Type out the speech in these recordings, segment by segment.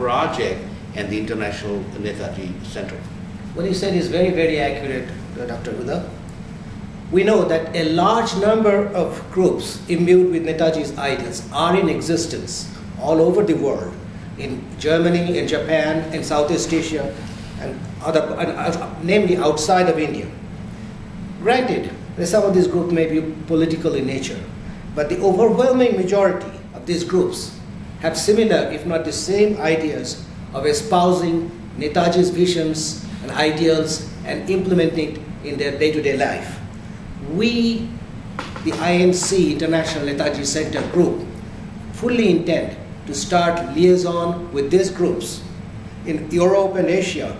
project and the International Netaji Center. What you said is very, very accurate, Dr. Huda. We know that a large number of groups imbued with Netaji's ideals are in existence all over the world, in Germany, in Japan, in Southeast Asia, and namely outside of India. Granted, some of these groups may be political in nature, but the overwhelming majority of these groups have similar, if not the same, ideas of espousing Netaji's visions and ideals and implementing it in their day-to-day life. We, the INC, International Netaji Center Group, fully intend to start liaison with these groups in Europe and Asia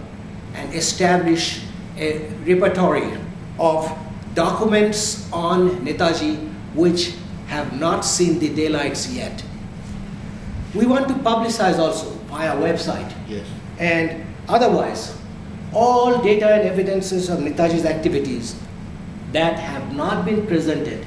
and establish a repertory of documents on Netaji which have not seen the daylights yet. We want to publicize also via website. Yes. And otherwise, all data and evidences of Netaji's activities that have not been presented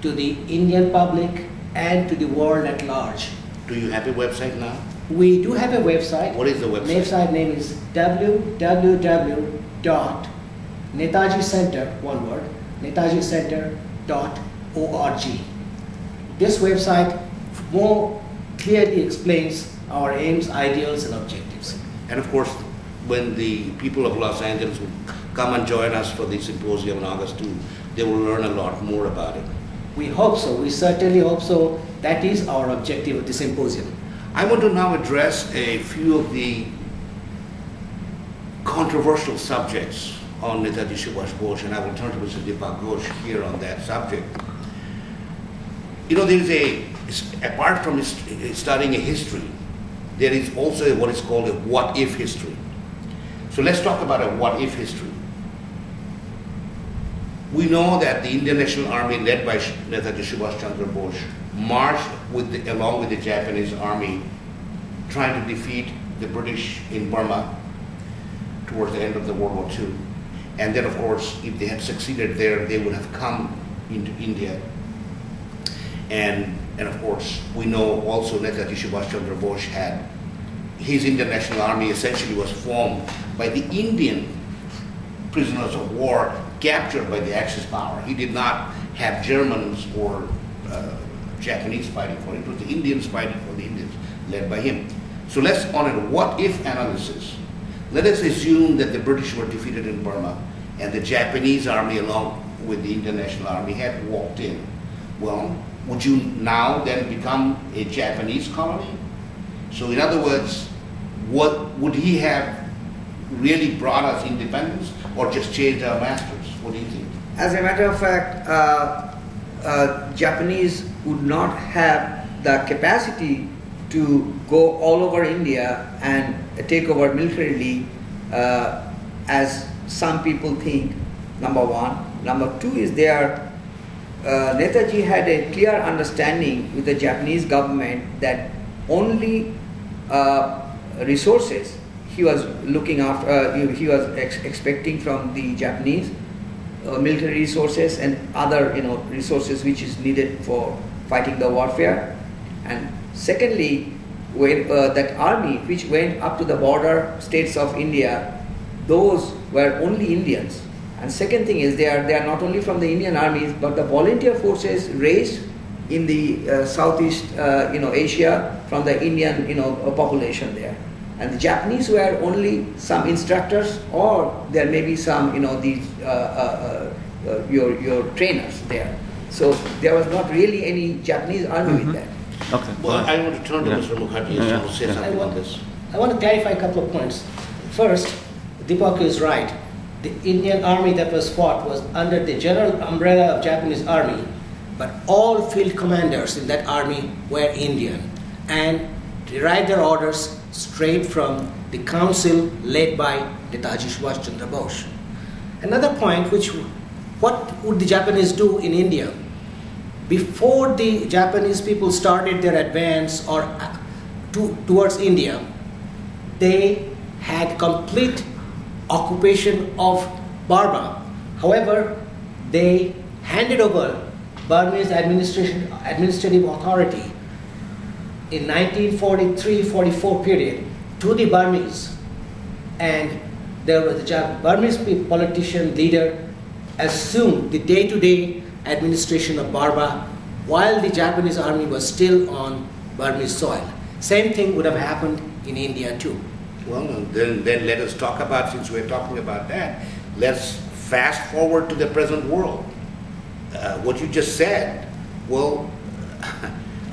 to the Indian public and to the world at large. Do you have a website now? We do have a website. What is the website? Website name is www.netajicenter, one word, netajicenter.org. This website more clearly explains our aims, ideals, and objectives. And of course, when the people of Los Angeles will come and join us for the symposium on August 2, they will learn a lot more about it. We hope so. We certainly hope so. That is our objective of the symposium. I want to now address a few of the controversial subjects on Netaji Subhash Bose, and I will turn to Mr. Deepak Ghosh here on that subject. You know, there is apart from studying a history, there is also what is called a what-if history. So let's talk about a what-if history. We know that the Indian National Army, led by Netaji Subhash Chandra Bose, marched along with the Japanese army, trying to defeat the British in Burma towards the end of the World War II. And then, of course, if they had succeeded there, they would have come into India. And of course, we know also Netaji Subhash Chandra Bose had, his Indian National Army essentially was formed by the Indian prisoners of war captured by the Axis power. He did not have Germans or Japanese fighting for him. It was the Indians fighting for the Indians, led by him. So let's, on a what-if analysis, let us assume that the British were defeated in Burma and the Japanese army along with the Indian National Army had walked in. Well, would you now then become a Japanese colony? So in other words, would he have really brought us independence or just changed our masters? What do you think? As a matter of fact, Japanese would not have the capacity to go all over India and take over militarily, as some people think, number one. Number two is Netaji had a clear understanding with the Japanese government that only resources he was looking after, he was expecting from the Japanese, military resources and other resources which is needed for fighting the warfare. And secondly, when that army which went up to the border states of India, those were only Indians. And second thing is they are not only from the Indian armies, but the volunteer forces raised in the Southeast Asia from the Indian population there. And the Japanese were only some instructors, or there may be some your trainers there. So there was not really any Japanese army with that. Okay. Well, I want to turn to Mr. Mukherjee to say something on this. I want to clarify a couple of points. First, Deepak is right. The Indian army that was fought was under the general umbrella of Japanese army, but all field commanders in that army were Indian and derived their orders straight from the council led by Netaji Subhash Chandra Bose. Another point, what would the Japanese do in India? Before the Japanese people started their advance towards India, they had complete occupation of Burma. However, they handed over Burmese administrative authority in 1943-44 period to the Burmese, and there was the Burmese politician leader assumed the day-to-day administration of Burma while the Japanese army was still on Burmese soil. Same thing would have happened in India too. Well, then let us talk about, since we're talking about that, let's fast forward to the present world. What you just said, well,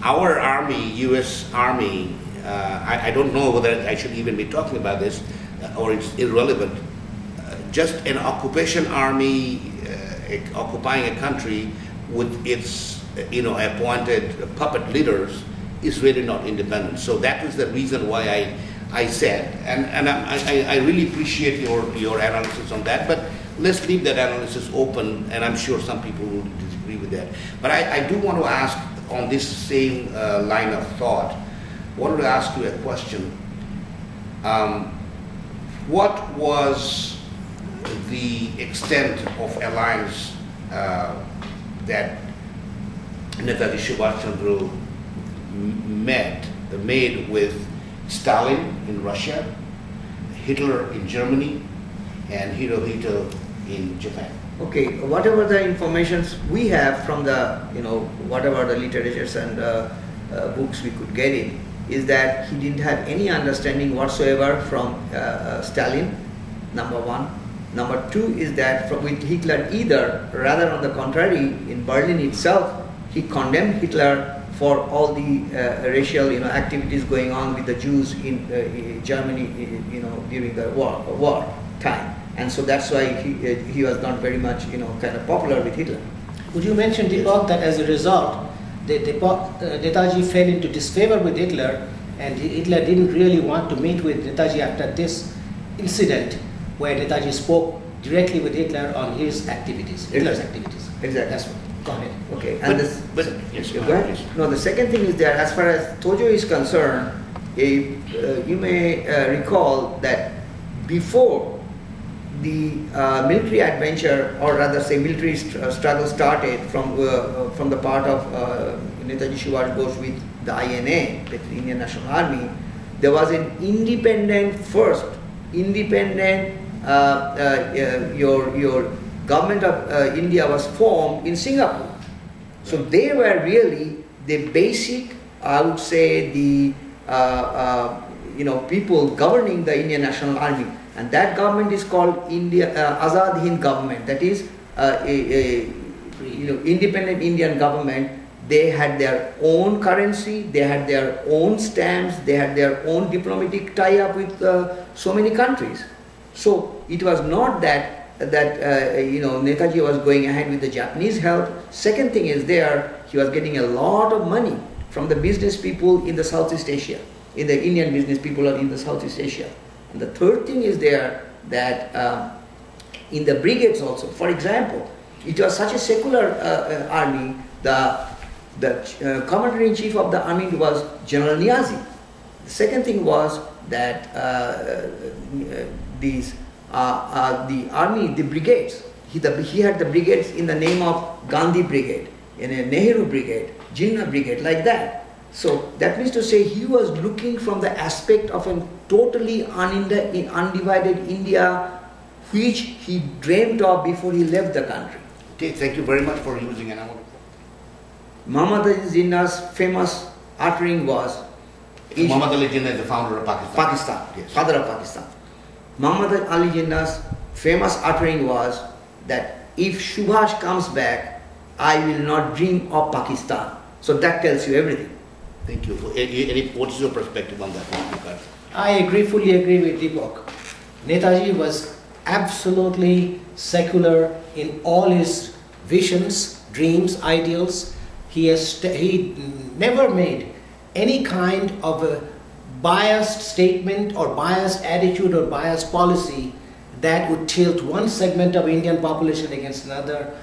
our army, U.S. Army, I don't know whether I should even be talking about this or it's irrelevant. Just an occupation army occupying a country with its appointed puppet leaders is really not independent. So that was the reason why I said, and I really appreciate your analysis on that, but let's leave that analysis open, and I'm sure some people will disagree with that. But I do want to ask, on this same line of thought, I wanted to ask you a question. What was the extent of alliance that Netaji Subhash Chandra made with Stalin in Russia, Hitler in Germany, and Hirohito in Japan? Okay, whatever the informations we have from the, whatever the literatures and books we could get in, is that he didn't have any understanding whatsoever from Stalin, number one. Number two is that with Hitler either, rather on the contrary, in Berlin itself, he condemned Hitler for all the racial activities going on with the Jews in Germany during the war time. And so that's why he was not very much kind of popular with Hitler. Would you mention, Deepak, that as a result, Netaji fell into disfavor with Hitler, and Hitler didn't really want to meet with Netaji after this incident where Netaji spoke directly with Hitler on his activities, Hitler's activities. Exactly. That's what. Go ahead. Okay. And Yes, go ahead. No, the second thing is that as far as Tojo is concerned, you may recall that before the military adventure, or rather say military struggle started from the part of Netaji Subhash Bose with the INA, the Indian National Army, there was an independent your government of India was formed in Singapore. So they were really the basic, I would say, the people governing the Indian National Army. And that government is called Azad Hind government. That is independent Indian government. They had their own currency, they had their own stamps, they had their own diplomatic tie-up with so many countries. So it was not that Netaji was going ahead with the Japanese help. Second thing is he was getting a lot of money from the business people in the Southeast Asia, in the Indian business people in the Southeast Asia. And the third thing is that in the brigades also, for example, it was such a secular army. The commander-in-chief of the army was General Niazi. The second thing was that the army, the brigades, he had the brigades in the name of Gandhi Brigade, in a Nehru Brigade, Jinnah Brigade, like that. So that means to say he was looking from the aspect of a totally undivided India, which he dreamed of before he left the country. Okay, thank you very much for using an hour. Muhammad Ali Jinnah's famous uttering was... Muhammad Ali Jinnah is the founder of Pakistan. Pakistan, yes. Father of Pakistan. Muhammad Ali Jinnah's famous uttering was that if Subhash comes back, I will not dream of Pakistan. So that tells you everything. Thank you. What's your perspective on that? I fully agree with Deepak. Netaji was absolutely secular in all his visions, dreams, ideals. He never made any kind of a biased statement or biased attitude or biased policy that would tilt one segment of Indian population against another,